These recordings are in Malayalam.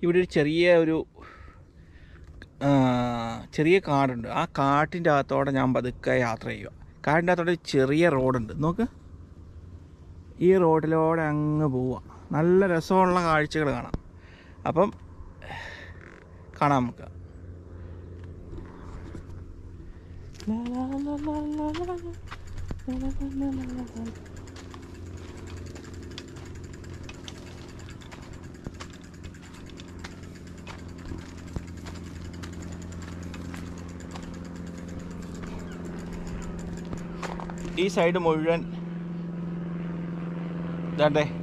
ഇവിടെ ഒരു ചെറിയ കാടുണ്ട്. ആ കാട്ടിൻ്റെ അകത്തോടെ ഞാൻ പതുക്കെ യാത്ര ചെയ്യുക. കാടിൻ്റെ അകത്തോടെ ചെറിയ റോഡുണ്ട്. നോക്ക്, ഈ റോഡിലൂടെ അങ്ങ് പോവുക. നല്ല രസമുള്ള കാഴ്ചകൾ കാണാം. അപ്പം കാണാം നമുക്ക്. ഈ സൈഡ് മുഴുവൻ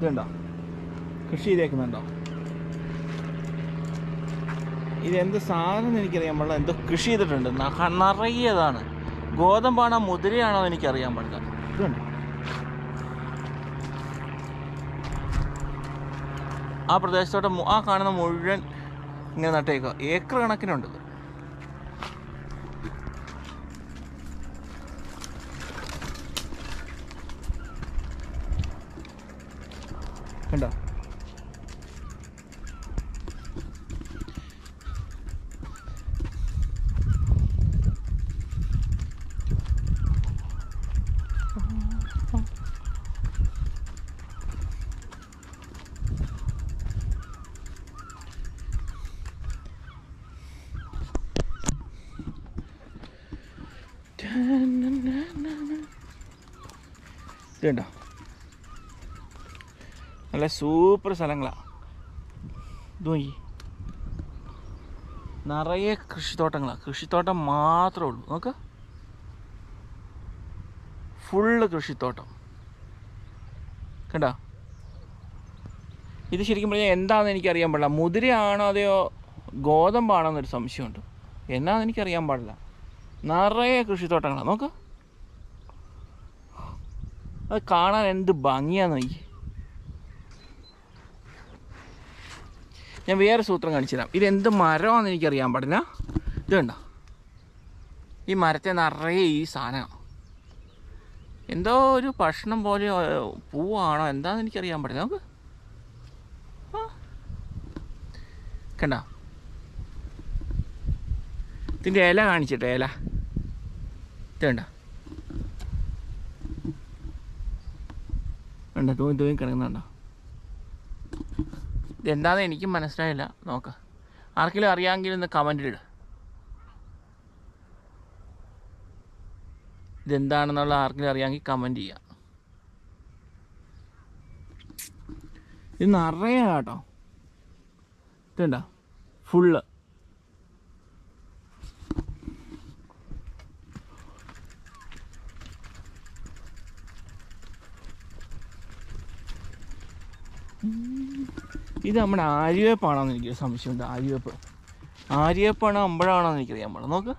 ഇതുണ്ടോ, കൃഷി ചെയ്തേക്കുന്നുണ്ടോ? ഇതെന്ത് സാധനം എനിക്കറിയാൻ പാടില്ല. എന്തോ കൃഷി ചെയ്തിട്ടുണ്ട്. നിറയെ അതാണ്. ഗോതമ്പാണോ മുതിരയാണോ എന്ന് എനിക്കറിയാൻ പാടില്ല. ഇതുണ്ട്. ആ പ്രദേശത്തോടെ ആ കാണുന്ന മുഴുവൻ ഇങ്ങനെ നട്ടേക്കുക. ഏക്കർ കണക്കിനുണ്ട്. കണ്ടോ? ഇതുണ്ടോ? നല്ല സൂപ്പർ സ്ഥലങ്ങളാണ്. ഇത് നോക്കി, നിറയെ കൃഷിത്തോട്ടങ്ങളാണ്. കൃഷിത്തോട്ടം മാത്രമേ ഉള്ളൂ. നോക്ക്, ഫുള്ള് കൃഷിത്തോട്ടം. കണ്ടോ? ഇത് ശരിക്കും പറഞ്ഞാൽ എന്താണെന്ന് എനിക്കറിയാൻ പാടില്ല. മുതിരയാണോ അതെയോ ഗോതമ്പാണോ എന്നൊരു സംശയമുണ്ട്. എന്നാന്ന് എനിക്കറിയാൻ പാടില്ല. നിറയെ കൃഷിത്തോട്ടങ്ങളാണ്. നോക്ക്, അത് കാണാൻ എന്ത് ഭംഗിയാന്ന് നോക്കി. ഞാൻ വേറെ സൂത്രം കാണിച്ചു തരാം. ഇതെന്ത് മരമാണെന്ന് എനിക്കറിയാൻ പാടില്ല. ഇത് കണ്ടോ? ഈ മരത്തെ നിറയെ ഈ സാധനമാണ്. എന്തോ ഒരു ഭക്ഷണം പോലെ പൂവാണോ എന്താണെന്ന് എനിക്കറിയാൻ പാടില്ല. നമുക്ക് കണ്ടോ? ഇതിൻ്റെ ഇല കാണിച്ചിട്ടെ, ഇല ഇത് കണ്ടോ? കണ്ടോ? തൂങ്ങി കിടക്കുന്നുണ്ടോ? ഇതെന്താണെന്ന് എനിക്കും മനസ്സിലായില്ല. നോക്ക്, ആർക്കെങ്കിലും അറിയാമെങ്കിൽ ഒന്ന് കമൻറ്റിലിട്. ഇതെന്താണെന്നുള്ള ആർക്കെങ്കിലും അറിയാമെങ്കിൽ കമൻറ്റ് ചെയ്യാം. ഇത് നിറയെ കേട്ടോ. ഇതുണ്ടോ? ഫുള്ള്. ഇത് നമ്മുടെ ആര്യവേപ്പാണോന്ന് എനിക്ക് സംശയമുണ്ട്. ആര്യവേപ്പാണോ അമ്പഴമാണോ എന്ന് എനിക്കറിയാൻ പാടില്ല. നോക്ക്,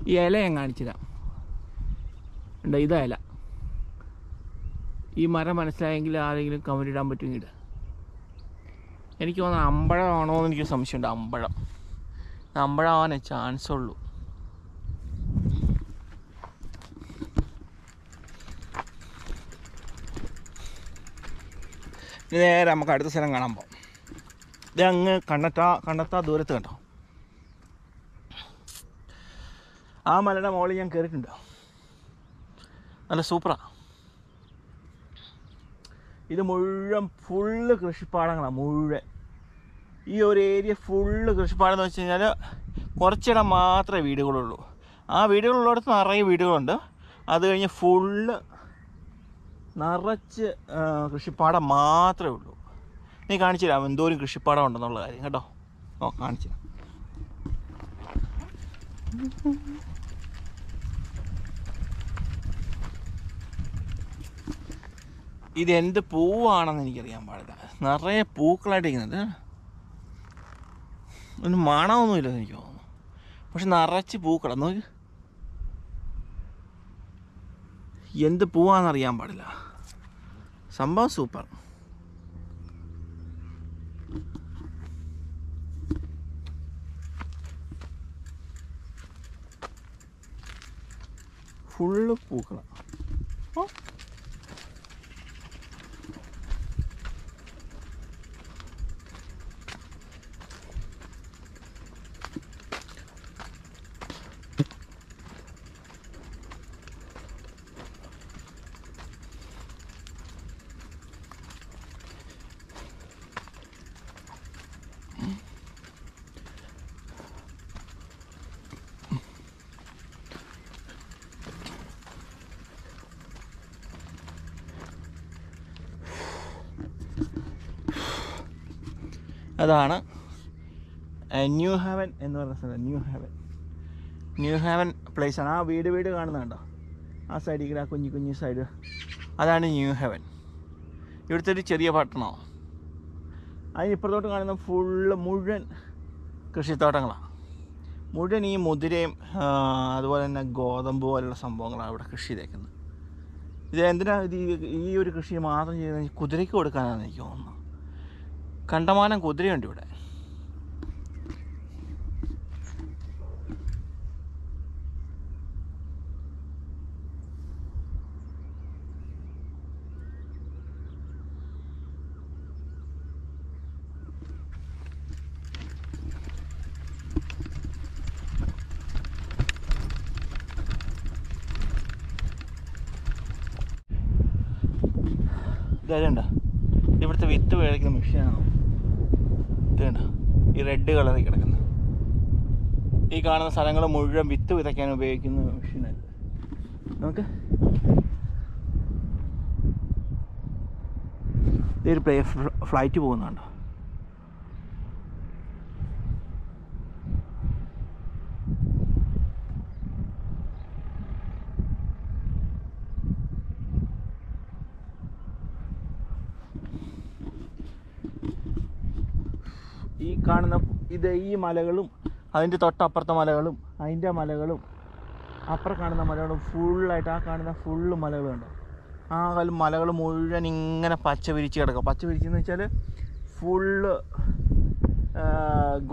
ഈ ഇല ഞാൻ കാണിച്ചുതരാം. ഉണ്ട്, ഇതാ ഇല. ഈ മരം മനസ്സിലായെങ്കിൽ ആരെങ്കിലും കമന്റ് ഇടാൻ പറ്റുമെങ്കിൽ. എനിക്ക് തോന്നുന്നു അമ്പഴമാണോ എന്ന് എനിക്ക് സംശയമുണ്ട്. അമ്പഴമാവാനേ ചാൻസ് ഉള്ളൂ. നേരെ നമുക്ക് അടുത്ത സ്ഥലം കാണാൻ പോകാം. ഇത് അങ്ങ് കണ്ടെത്താ ദൂരത്ത് കണ്ടോ? ആ മലയുടെ മുകളിൽ ഞാൻ കയറിയിട്ടുണ്ട്. നല്ല സൂപ്പറാണ്. ഇത് മുഴുവൻ ഫുള്ള് കൃഷിപ്പാടങ്ങളാണ്. മുഴുവൻ ഈ ഒരു ഏരിയ ഫുള്ള് കൃഷിപ്പാടം എന്ന് വെച്ച് കഴിഞ്ഞാൽ കുറച്ചിടം മാത്രമേ വീടുകളുള്ളൂ. ആ വീടുകളുള്ളിടത്ത് നിറയെ വീടുകളുണ്ട്. അത് കഴിഞ്ഞ് ഫുള്ള് നിറച്ച് കൃഷിപ്പാടം മാത്രമേ ഉള്ളൂ. നീ കാണിച്ചു തരാം എന്തോരം കൃഷിപ്പാടം ഉണ്ടെന്നുള്ള കാര്യം കേട്ടോ. കാണിച്ചു തരാം. ഇതെന്ത് പൂവാണെന്ന് എനിക്കറിയാൻ പാടില്ല. നിറയെ പൂക്കളായിട്ടിരിക്കുന്നത്. ഒന്നും മണമൊന്നുമില്ലെന്ന് എനിക്ക് തോന്നുന്നു. പക്ഷെ നിറച്ച് പൂക്കളാണ്. നോക്ക്, എന്ത് പൂവാണെന്നറിയാൻ പാടില്ല. സംഭവം സൂപ്പർ. ഫുള്ള് പൂക്കളാണ്. അതാണ് ന്യൂ ഹെവൻ എന്ന് പറയുന്ന സ്ഥലം. ന്യൂ ഹെവൻ പ്ലേസാണ്. ആ വീട് കാണുന്നുണ്ടോ ആ സൈഡിൽ കൂടെ, ആ കുഞ്ഞു സൈഡ്, അതാണ് ന്യൂ ഹെവൻ. ഇവിടുത്തെ ഒരു ചെറിയ പട്ടണമാണ്. അതിനിപ്പുറത്തോട്ട് കാണുന്ന മുഴുവൻ കൃഷിത്തോട്ടങ്ങളാണ്. മുഴുവൻ ഈ മുതിരയും അതുപോലെ തന്നെ ഗോതമ്പ് പോലുള്ള സംഭവങ്ങളാണ് ഇവിടെ കൃഷി ചെയ്തേക്കുന്നത്. ഇത് എന്തിനാണ് ഈ ഒരു കൃഷി മാത്രം ചെയ്യുന്നത്? കുതിരയ്ക്ക് കൊടുക്കാനാണെന്ന് എനിക്ക് തോന്നുന്നു. കണ്ടമാനം കുതിരയുണ്ട് ഇവിടെ. ഇതുണ്ട്, ഇവിടുത്തെ വിത്ത് വിളയ്ക്കുന്ന മെഷീനാണോ ഇതുണ്ട്, ഈ റെഡ് കളറിൽ കിടക്കുന്നത്. ഈ കാണുന്ന സ്ഥലങ്ങൾ മുഴുവൻ വിത്ത് വിതയ്ക്കാൻ ഉപയോഗിക്കുന്ന മെഷീനാണ്. നമുക്ക് ഇതൊരു ഫ്ലൈറ്റ് പോകുന്നുണ്ടോ? ഈ കാണുന്ന ഈ മലകളും അതിൻ്റെ തൊട്ടപ്പുറത്തെ മലകളും അതിൻ്റെ മലകളും അപ്പുറം കാണുന്ന മലകളും ഫുള്ളായിട്ട്, ആ കാണുന്ന ഫുള്ള് മലകളുണ്ട്. ആ മലകൾ മുഴുവൻ ഇങ്ങനെ പച്ച വിരിച്ച് കിടക്കുക. പച്ച വിരിച്ചെന്ന് വെച്ചാൽ ഫുള്ള്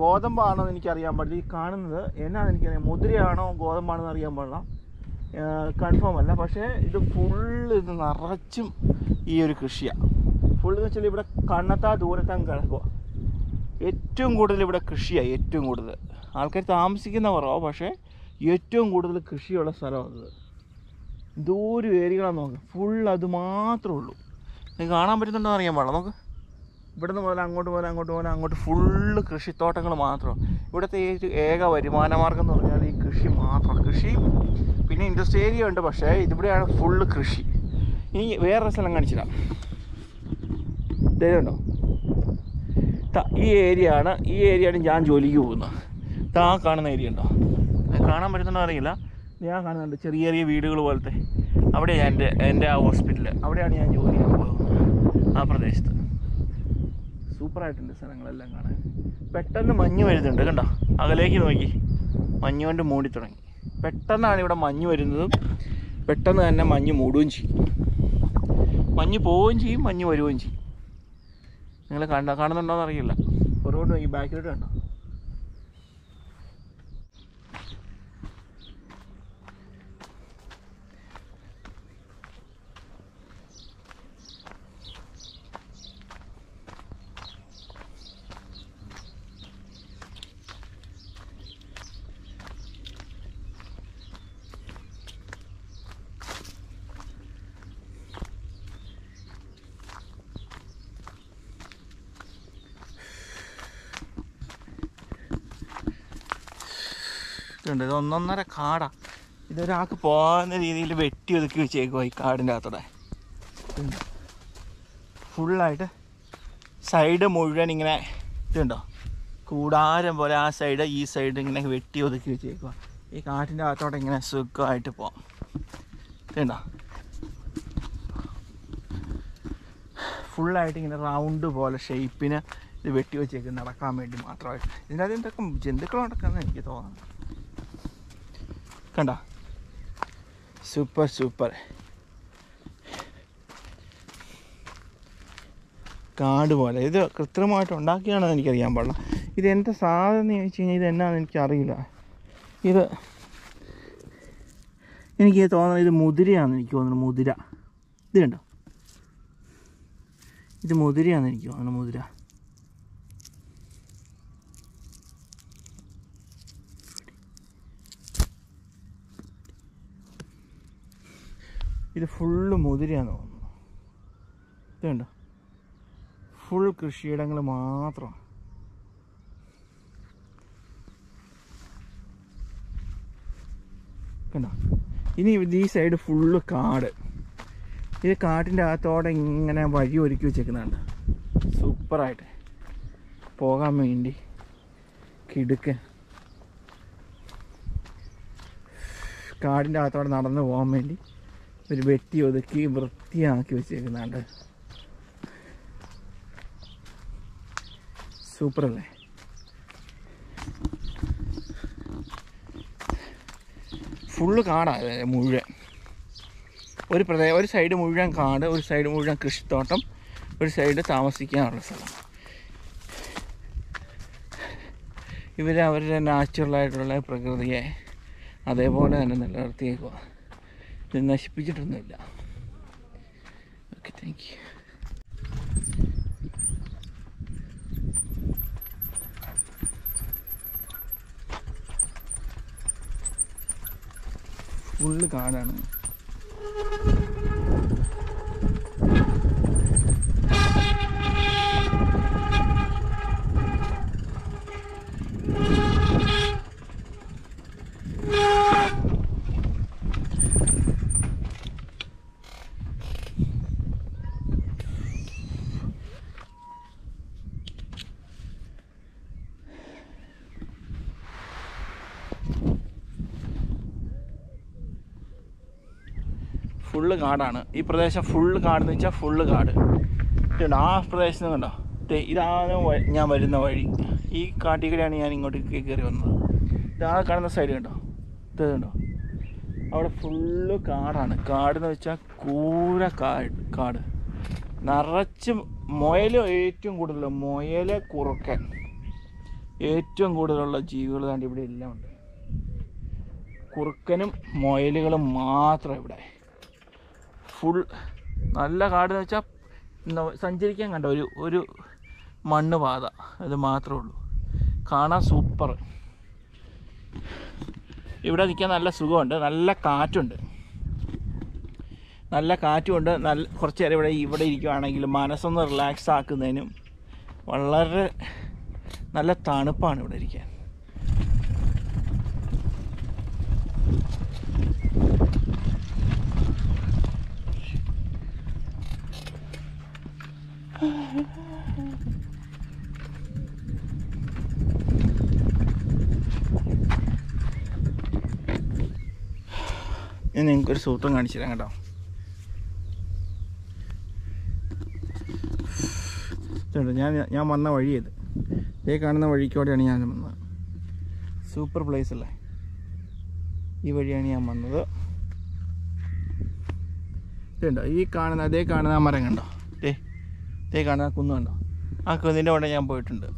ഗോതമ്പാണോ എന്ന് എനിക്കറിയാൻ പാടില്ല. ഈ കാണുന്നത് എന്നാണെന്ന് എനിക്കറിയാം, മുതിരയാണോ ഗോതമ്പാണെന്ന് അറിയാൻ പാടില്ല, കൺഫേം അല്ല. പക്ഷേ ഇത് ഫുള്ള് ഇത് നിറച്ചും ഈ ഒരു കൃഷിയാണ്. ഫുള്ളെന്ന് വെച്ചാൽ ഇവിടെ കണ്ണെത്താ ദൂരത്തങ്ങ് കിടക്കുക. ഏറ്റവും കൂടുതൽ ഇവിടെ കൃഷിയാണ്. ഏറ്റവും കൂടുതൽ ആൾക്കാർ താമസിക്കുന്ന കുറവാണ്, പക്ഷേ ഏറ്റവും കൂടുതൽ കൃഷിയുള്ള സ്ഥലമാണത്. ദൂരം ഏരിയകളാണെന്ന് നോക്കുക, ഫുൾ അത് മാത്രമേ ഉള്ളൂ. നിങ്ങൾക്ക് കാണാൻ പറ്റുന്നുണ്ടോ അറിയാൻ പാടില്ല. നമുക്ക് ഇവിടുന്ന് പോലെ അങ്ങോട്ട് ഫുള്ള് കൃഷിത്തോട്ടങ്ങൾ മാത്രം. ഇവിടുത്തെ ഏക വരുമാന മാർഗം എന്ന് പറഞ്ഞാൽ ഈ കൃഷി മാത്രം. കൃഷി പിന്നെ ഇൻഡസ്ട്രി ഏരിയ ഉണ്ട്, പക്ഷേ ഇതിവിടെയാണ് ഫുള്ള് കൃഷി. ഇനി വേറൊരു സ്ഥലം കാണിച്ചിടാം. ഇതേതുണ്ടോ, ഈ ഏരിയയാണ് ഞാൻ ജോലിക്ക് പോകുന്നത്. ആ കാണുന്ന ഏരിയ ഉണ്ടോ, കാണാൻ പറ്റുന്നുണ്ടോ അറിയില്ല. ഞാൻ കാണുന്നുണ്ട് ചെറിയ ചെറിയ വീടുകൾ പോലത്തെ. അവിടെയാണ് എൻ്റെ ആ ഹോസ്പിറ്റൽ, അവിടെയാണ് ഞാൻ ജോലി ചെയ്യാൻ പോകുന്നത്. ആ പ്രദേശത്ത് സൂപ്പറായിട്ടുണ്ട് സ്ഥലങ്ങളെല്ലാം കാണാൻ. പെട്ടെന്ന് മഞ്ഞ് വരുന്നുണ്ട്, കണ്ടോ, അകലേക്ക് നോക്കി മഞ്ഞ് കൊണ്ട് മൂടി തുടങ്ങി. പെട്ടെന്നാണ് ഇവിടെ മഞ്ഞ് വരുന്നതും പെട്ടെന്ന് തന്നെ മഞ്ഞ് മൂടുകയും ചെയ്യും. മഞ്ഞ് പോവുകയും ചെയ്യും, മഞ്ഞ് വരുകയും ചെയ്യും. നിങ്ങൾ കാണുന്നുണ്ടോയെന്ന് അറിയില്ല. പുറകോട്ട് ഈ ബാക്കിലോട്ട് കണ്ടോ. ഇത് 1.5 കാടാണ്. ഇതൊരാൾക്ക് പോകുന്ന രീതിയിൽ വെട്ടി ഒതുക്കി വെച്ചേക്കുവാ ഈ കാടിൻ്റെ അകത്തൂടെ. ഫുള്ളായിട്ട് സൈഡ് മുഴുവൻ ഇങ്ങനെ ഇതുണ്ടോ, കൂടാരം പോലെ ആ സൈഡ് ഈ സൈഡ് ഇങ്ങനെ വെട്ടി ഒതുക്കി വെച്ചേക്കുക. ഈ കാട്ടിൻ്റെ അകത്തോടെ ഇങ്ങനെ സുഖമായിട്ട് പോവാം. ഇതുണ്ടോ, ഫുള്ളായിട്ട് ഇങ്ങനെ റൗണ്ട് പോലെ ഷേപ്പിന് ഇത് വെട്ടി വെച്ചേക്ക് നടക്കാൻ വേണ്ടി മാത്രമായിട്ട്. ഇതിനകത്ത് എന്തൊക്കെ ജന്തുക്കൾ നടക്കാമെന്ന് എനിക്ക് തോന്നുന്നു. കണ്ടോ, സൂപ്പർ കാട് പോലെ. ഇത് കൃത്രിമമായിട്ട് ഉണ്ടാക്കിയാണെന്ന് എനിക്കറിയാൻ പാടില്ല. ഇത് എന്താ സാധനം എന്ന് ചോദിച്ചു കഴിഞ്ഞാൽ ഇത് എന്നാന്ന് എനിക്കറിയില്ല. എനിക്ക് തോന്നുന്നത് ഇത് മുതിരയാണെന്ന് എനിക്ക് തോന്നുന്നു. മുതിര ഇത് കണ്ടോ, ഇത് മുതിരയാണെന്ന് എനിക്ക് തോന്നുന്നു. മുതിര ഇത് ഫുള്ള് മുതിരയാണെന്ന് തോന്നുന്നു. ഇത് കണ്ടോ, ഫുൾ കൃഷിയിടങ്ങൾ മാത്രം. കണ്ടോ, ഇനി ഈ സൈഡ് ഫുള്ള് കാട്. ഇത് കാട്ടിൻ്റെ അകത്തോടെ ഇങ്ങനെ വഴി ഒരുക്കി വെച്ചേക്കുന്നുണ്ട് സൂപ്പറായിട്ട്. പോകാൻ വേണ്ടി കിടുക്കൻ. കാടിൻ്റെ അകത്തോടെ നടന്നു പോകാൻ വേണ്ടി ഒരു വെട്ടി ഒതുക്കി വൃത്തിയാക്കി വെച്ചേക്കുന്നുണ്ട്. സൂപ്പറല്ലേ? ഫുള്ള് കാടാണ് മുഴുവൻ. ഒരു സൈഡ് മുഴുവൻ കാട്, ഒരു സൈഡ് മുഴുവൻ കൃഷിത്തോട്ടം, ഒരു സൈഡ് താമസിക്കാനുള്ള സ്ഥലം. ഇവർ അവരുടെ നാച്ചുറലായിട്ടുള്ള പ്രകൃതിയെ അതേപോലെ തന്നെ നിലനിർത്തിയേക്കുക. ഇത് നശിപ്പിച്ചിട്ടൊന്നുമില്ല. Okay, thank you. ഫുള്ള് കാടാണ്. ഫുള്ള് കാടാണ് ഈ പ്രദേശം. ഫുള്ള് കാടെന്ന് വെച്ചാൽ ഫുള്ള് കാട്. ആ പ്രദേശത്ത് കണ്ടോ, ഇതാണ് ഞാൻ വരുന്ന വഴി. ഈ കാട്ടിക്കൂടെയാണ് ഞാൻ ഇങ്ങോട്ട് കയറി വന്നത്. ഇതാ കാണുന്ന സൈഡ് കണ്ടോ, ഇത് കണ്ടോ, അവിടെ ഫുള്ള് കാടാണ്. കാടെന്ന് വെച്ചാൽ കൂര കാട് നിറച്ച് മുയൽ. ഏറ്റവും കൂടുതൽ മുയൽ, കുറുക്കൻ, ഏറ്റവും കൂടുതലുള്ള ജീവികൾ താണ്ടി ഇവിടെ എല്ലാം ഉണ്ട്. കുറുക്കനും മുയലുകളും മാത്രം ഇവിടെ. ഫുൾ നല്ല കാടെന്ന് വെച്ചാൽ സഞ്ചരിക്കാൻ കണ്ട ഒരു മണ്ണ് പാത, അത് മാത്രമേ ഉള്ളൂ. കാണാൻ സൂപ്പർ. ഇവിടെ നിൽക്കാൻ നല്ല സുഖമുണ്ട്, നല്ല കാറ്റുണ്ട്. കുറച്ച് നേരം ഇവിടെ ഇരിക്കുകയാണെങ്കിൽ മനസ്സൊന്ന് റിലാക്സ് ആക്കുന്നതിനും വളരെ നല്ല തണുപ്പാണ് ഇവിടെ ഇരിക്കാൻ. ഞാൻ നിങ്ങൾക്കൊരു സൂത്രം കാണിച്ചു തരാം കേട്ടോ. ഞാൻ വന്ന വഴിയത് ഇതേ കാണുന്ന വഴിക്കോടെയാണ് ഞാൻ വന്നത്. സൂപ്പർ പ്ലേസ് അല്ലേ? ഈ വഴിയാണ് ഞാൻ വന്നത്. ഇതുണ്ടോ, അതേ കാണുന്ന ആ മരം കണ്ടോ, ഇതേ കാണുന്ന കുന്ന് കണ്ടോ, ആ കുന്നിൻ്റെ അവിടെ ഞാൻ പോയിട്ടുണ്ട്.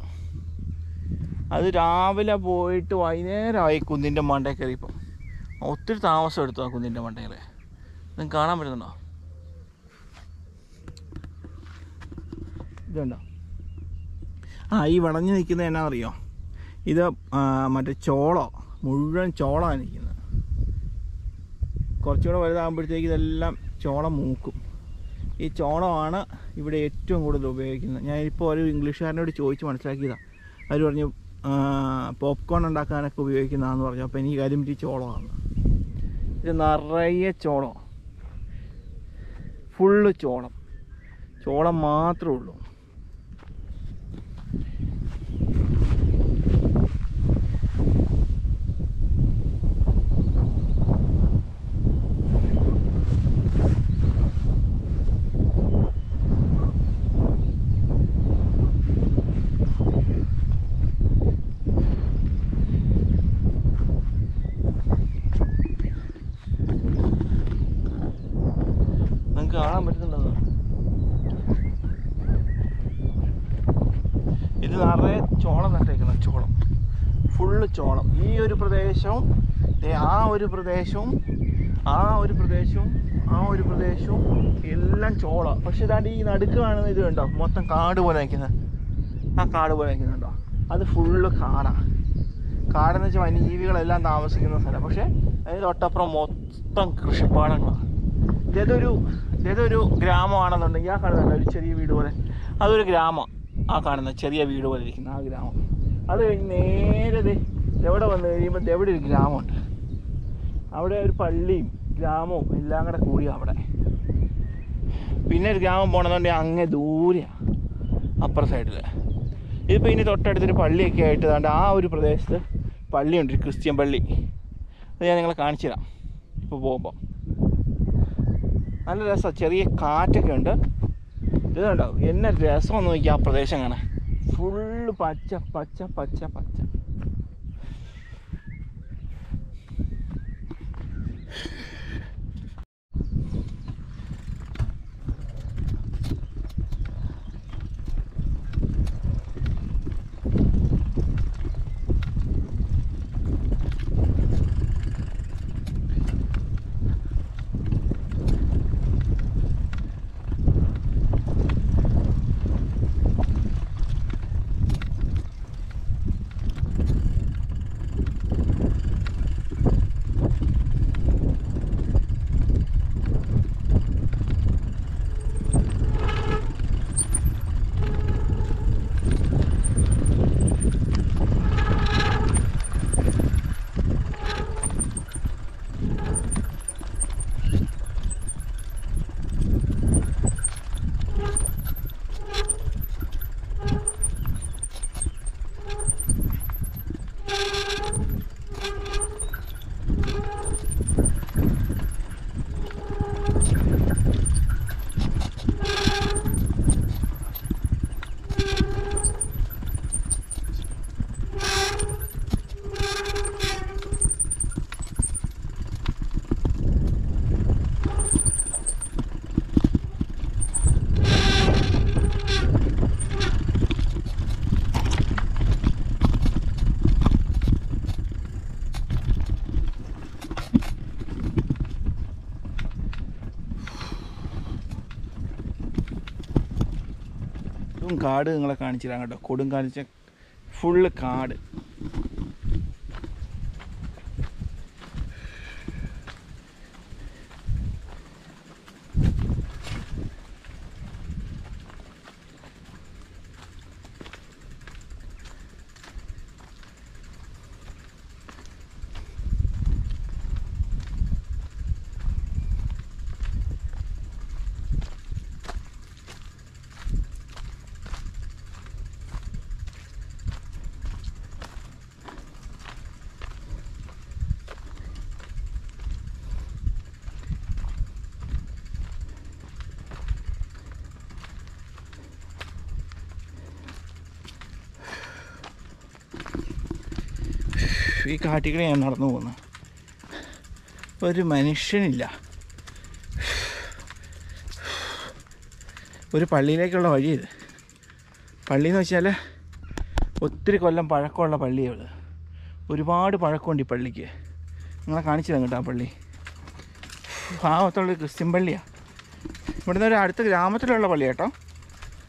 അത് രാവിലെ പോയിട്ട് വൈകുന്നേരമായി കുന്നിൻ്റെ മണ്ടയിൽ കയറിയപ്പോൾ. ഒത്തിരി താമസം എടുത്തു ആ കുന്നിൻ്റെ മണ്ടയിൽ. നിങ്ങൾക്ക് കാണാൻ പറ്റുന്നുണ്ടോ? ഇതുണ്ടോ, ഈ വളഞ്ഞ് നിൽക്കുന്നത് എന്നാ അറിയോ? ഇത് മറ്റേ മുഴുവൻ ചോളമാണ് നിൽക്കുന്നത്. കുറച്ചുകൂടെ വലുതാകുമ്പോഴത്തേക്ക് ഇതെല്ലാം ചോളം മൂക്കും. ഈ ചോളമാണ് ഇവിടെ ഏറ്റവും കൂടുതൽ ഉപയോഗിക്കുന്നത്. ഞാനിപ്പോൾ ഒരു ഇംഗ്ലീഷുകാരനോട് ചോദിച്ച് മനസ്സിലാക്കിയതാണ്. അവർ പറഞ്ഞു പോപ്കോൺ ഉണ്ടാക്കാനൊക്കെ ഉപയോഗിക്കുന്നതാണെന്ന് പറഞ്ഞു. അപ്പോൾ എനിക്ക് കാര്യം പറ്റി ചോളമാണ്. ഇത് നിറയെ ചോളം, ഫുള്ള് ചോളം മാത്രമേ ഉള്ളൂ. കാണാൻ പറ്റുന്നുണ്ടോ? ഇത് നിറയെ ചോളം നട്ടേക്കുന്ന ഫുള്ള് ചോളം. ഈ ഒരു പ്രദേശവും ആ ഒരു പ്രദേശവും എല്ലാം ചോളം. പക്ഷെ ഇതാണ്ട് ഈ നടുക്ക് കാണുന്ന ഇത് കണ്ടോ, മൊത്തം കാട് പോലെ നിൽക്കുന്നത്. ആ കാട് പോലെ നിൽക്കുന്നുണ്ടോ, അത് ഫുള്ള് കാടെന്ന് വെച്ചാൽ വന്യജീവികളെല്ലാം താമസിക്കുന്ന സ്ഥലം. പക്ഷെ അതിന് തൊട്ടപ്പുറം മൊത്തം കൃഷിപ്പാടങ്ങളാണ്. ഇതൊരു ഗ്രാമമാണെന്നുണ്ടെങ്കിൽ ആ കാണുന്നുണ്ട് ഒരു ചെറിയ വീട് പോലെ, അതൊരു ഗ്രാമം. ആ കാണുന്ന ചെറിയ വീട് പോലെ ഇരിക്കുന്ന ആ ഗ്രാമം. അത് കഴിഞ്ഞ് നേരെ എവിടെ വന്നു കഴിയുമ്പോൾ എവിടെ ഒരു ഗ്രാമമുണ്ട്. അവിടെ ഒരു പള്ളിയും ഗ്രാമവും എല്ലാം കൂടെ കൂടിയാണ് അവിടെ. പിന്നെ ഒരു ഗ്രാമം പോകണമെന്നുണ്ടെങ്കിൽ അങ്ങേ ദൂരെയാണ്, അപ്പുറ സൈഡിൽ. ഇതിപ്പോൾ ഇനി തൊട്ടടുത്തൊരു പള്ളിയൊക്കെ ആയിട്ട് ദാണ്ട് ആ ഒരു പ്രദേശത്ത് പള്ളിയുണ്ട്, ഒരു ക്രിസ്ത്യൻ പള്ളി. അത് ഞാൻ നിങ്ങളെ കാണിച്ചു തരാം ഇപ്പോൾ പോകുമ്പോൾ. നല്ല രസമാണ്, ചെറിയ കാറ്റൊക്കെ ഉണ്ട്. ഇത് കണ്ടോ എന്നെ രസമെന്ന് നോക്കി ആ പ്രദേശം കാണാൻ. ഫുള്ള് പച്ച പച്ച പച്ച പച്ച. കാട് നിങ്ങളെ കാണിച്ചു തരാം കേട്ടോ. കൊടും കാണിച്ച ഫുള്ള് കാട്. ഈ കാട്ടിക്കൂടെ ഞാൻ നടന്നു പോകുന്നു. ഒരു മനുഷ്യനില്ല. ഒരു പള്ളിയിലേക്കുള്ള വഴി ഇത്. പള്ളിയെന്ന് വെച്ചാൽ ഒത്തിരി കൊല്ലം പഴക്കമുള്ള പള്ളിയാണ്. ഒരുപാട് പഴക്കമുണ്ട് ഈ പള്ളിക്ക്. നിങ്ങളെ കാണിച്ചു തരാം കേട്ടോ ആ പള്ളി. ഭാഗത്തുള്ള ക്രിസ്ത്യൻ പള്ളിയാണ്. ഇവിടുന്ന് ഒരു അടുത്ത ഗ്രാമത്തിലുള്ള പള്ളി കേട്ടോ.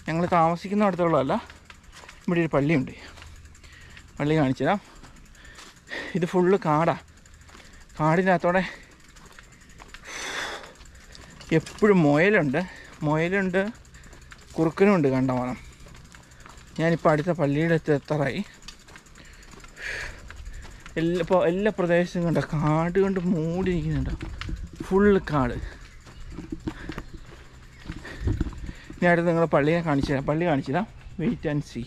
ഞങ്ങൾ താമസിക്കുന്ന അടുത്തുള്ളതല്ല. ഇവിടെ ഒരു പള്ളിയുണ്ട്. പള്ളി കാണിച്ചു തരാം. ഇത് ഫുള്ള് കാടാണ്. കാടിൻ്റെ അകത്തോടെ എപ്പോഴും മുയലുണ്ട്, കുറുക്കനുമുണ്ട് കണ്ടമാനം. ഞാനിപ്പോൾ അടുത്ത പള്ളിയുടെ എത്താറായി. എല്ലാ പ്രദേശവും കണ്ടോ കാട് കൊണ്ട് മൂടിയിരിക്കുന്നുണ്ടോ. ഫുള്ള് കാട്. ഇനി അടുത്ത് നിങ്ങൾ പള്ളിയെ കാണിച്ചു തരാം. പള്ളി കാണിച്ചു തരാം. Wait and see.